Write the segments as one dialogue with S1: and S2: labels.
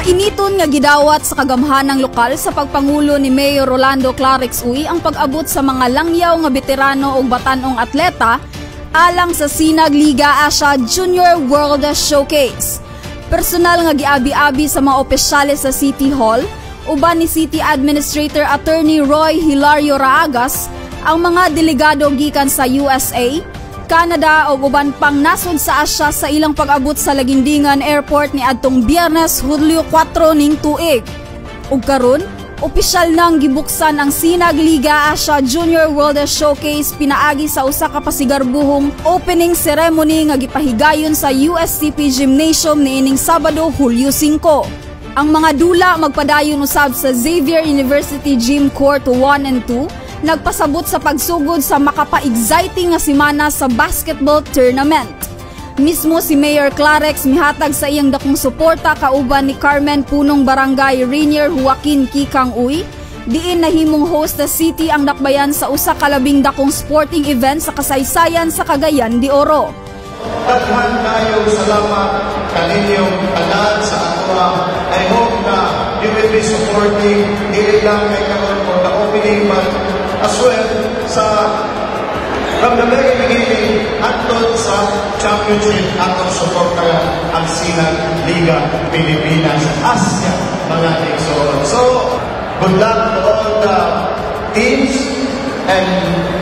S1: Kainiton nga gidawat sa kagamhanang lokal sa pagpangulo ni Mayor Rolando Clarix Uy ang pag-abot sa mga langyaw nga veterano ug batanong atleta alang sa Sinag Liga Asia Junior World Showcase. Personal nga giabi-abi sa mga opisyales sa City Hall uban ni City Administrator Attorney Roy Hilario Raagas ang mga delegado gikan sa USA, Canada o uban pang nasod sa Asya sa ilang pag-abot sa Lagindingan Airport ni adtong Biyernes, Hulyo 4 ning tuig. Ug karon, opisyal nang gibuksan ang Sinag Liga Asia Junior World Showcase pinaagi sa usa ka pasigarbuhong opening ceremony nga gipahigayon sa USCP Gymnasium niining Sabado, Hulyo 5. Ang mga dula magpadayon usab sa Xavier University Gym Court 1 and 2 nagpasabot sa pagsugod sa makapa-exciting nga semana sa basketball tournament. Mismo si Mayor Clarix mihatag sa iyang dakong suporta kauban ni Carmen Punong Barangay Rainier Joaquin Kikang Uy, diin nahimong host sa city ang dakbayan sa usa ka labing dakong sporting event sa kasaysayan sa Cagayan de Oro.
S2: Daghan kayong salamat kaninyong tanan sa atwa. I hope na you will be supporting dili lang kay karon for the opening but as well sa from the very beginning atol sa championship atol suportahan ang Sinag Liga Pilipinas Asia mga igsoon. So good luck to all the teams and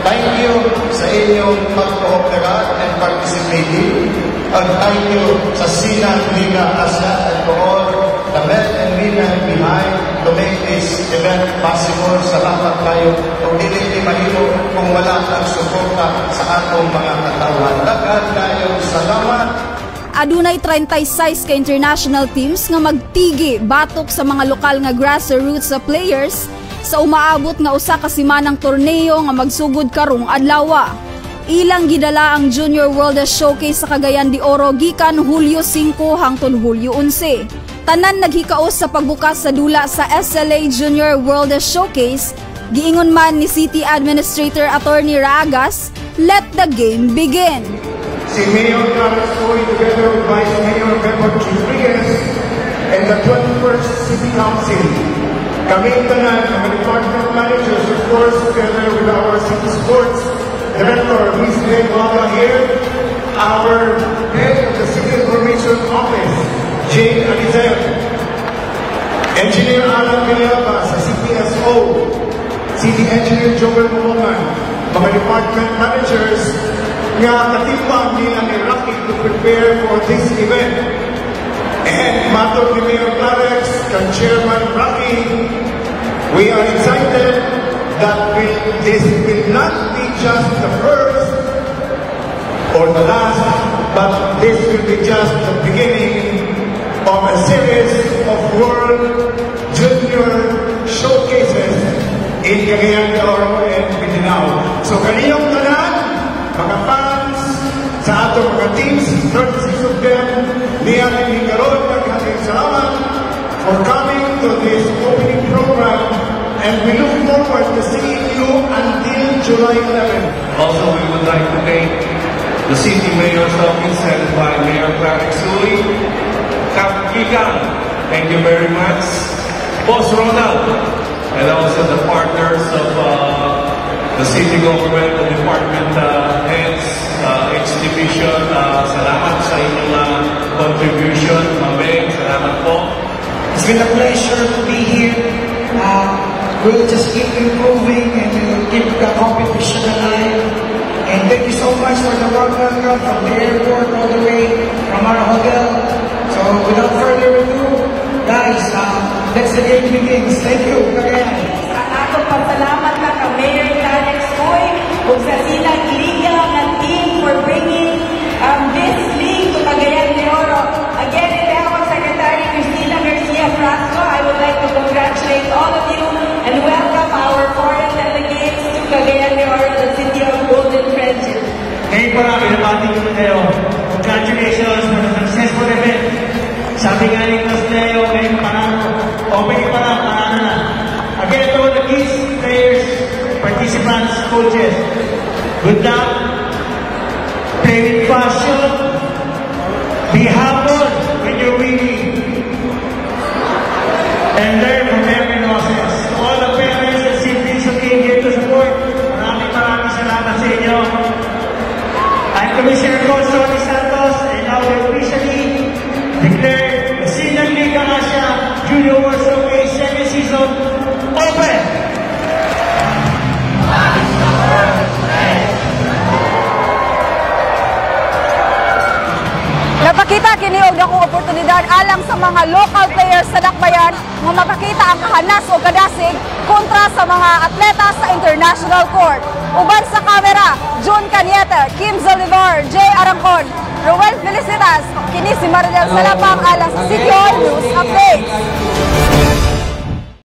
S2: thank you sa inyong pag-cooperate and participating. And thank you sa Sinag Liga Asia and to all the men and women behind to make this event possible. Salamat kayo. Kung hindi mahimo kung wala ang suporta sa atong mga katawan. Daghan kayong salamat.
S1: Adunay 36 ka international teams nga magtigi batok sa mga lokal nga grassroots sa players sa umaabot nga usa ka semanang torneo nga magsugod karong adlaw. Ilang gidala ang Junior World Showcase sa Cagayan de Oro gikan Hulyo 5 hangtod Hulyo 11. Tanan naghikaos sa pagbukas sa dula sa SLA Junior World Showcase, giingon man ni City Administrator Attorney Raagas, let the game begin.
S2: Si Mayor Clarix Uy together with Vice Mayor Bebo Rodriguez and the 21st City Council. Kami tanan, mga department managers, of course, together with our City Sports Director, Ms. Greg Waga here, our head of the City Information Office, Jane Alizel, Engineer Alan Villalba sa CPSO, City Engineer Joel Mohoman, mga department managers nga katimbang nila ni Rocky to prepare for this event. And Mato ni Mayor Clarix, and Chairman Rocky, we are excited that this will not be just the first or the last, but this will be just the beginning of a series of World Junior Showcases in Cagayan de Oro and Mindanao. So kaniyong tanan, mga fans, sa atong mga teams, 36 of them, niya ni karon naghating salamat for coming to this opening program, and we look forward to seeing you until July 11.
S3: Also, we would like to thank the City Mayor's Office headed by Mayor Clarix Uy, Kap Kikang, thank you very much, Boss Ronald, and also the partners of the city government, the department heads, each division. Salamat sa inyong contribution. Mabeng, salamat po.
S4: It's been a pleasure to be here. We'll just keep improving and we'll keep the competition alive. And thank you so much for the warm welcome from the airport all the way from our hotel. So without further ado, guys, let's the game begins. Thank you.
S5: Atong pasalamat na ka Mayor Clarix Uy ug sa Sinag Liga nga team for bringing this league to Cagayan de Oro. Again, in behalf of Secretary Cristina Garcia Frasco, I would like to congratulate all of you and welcome our foreign delegates to Cagayan de Oro, the city of Golden Friendship.
S4: Ngayon po na, binabati ko kayo. Congratulations for the successful event. Sabi nga ni Mas Leo, ngayong panalo. Opening pa lang, panalo na. Again, to all the kids, players, participants, coaches, good luck, play with passion, be humble when you're winning.
S6: Coach Tony Santos, and now we officially declare the Sinag Liga Asia Junior World Showcase second season open!
S7: Napakita kini og dakong oportunidad alang sa mga local players sa Dakbayan nga makakita ang kahanas o kadasig kontra sa mga atleta sa international court. Uban sa kamera, June Cañete, Kim Zolivar, Jay Arangcon, Roel Felicitas, kini si Marinel Salapang alang sa City Hall News Updates.